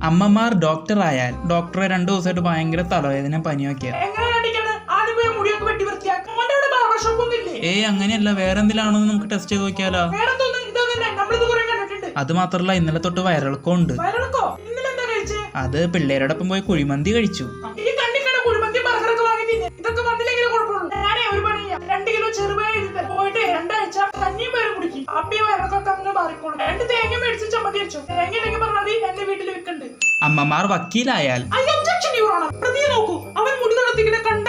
അമ്മമാർ ഡോക്ടറായാൽ ഡോക്ടറെ 2 ദിവസമായിട്ട് ഭയങ്കര തലവേദന പനിയൊക്കെയാ. അങ്ങനെയല്ല, വേറെ എന്തിലാണെന്ന് നമുക്ക് ടെസ്റ്റ് ചെയ്ത് നോക്കിയാലോ? അത് മാത്രല്ല, ഇന്നലെ തൊട്ട് വയറിളക്കം ഉണ്ട്. അത് പിള്ളേരോടൊപ്പം പോയി കുഴിമന്തി കഴിച്ചു. അമ്മമാർ വക്കീലായാൽ അവൻ മുടി നടത്തിക്കുന്ന കണ്ട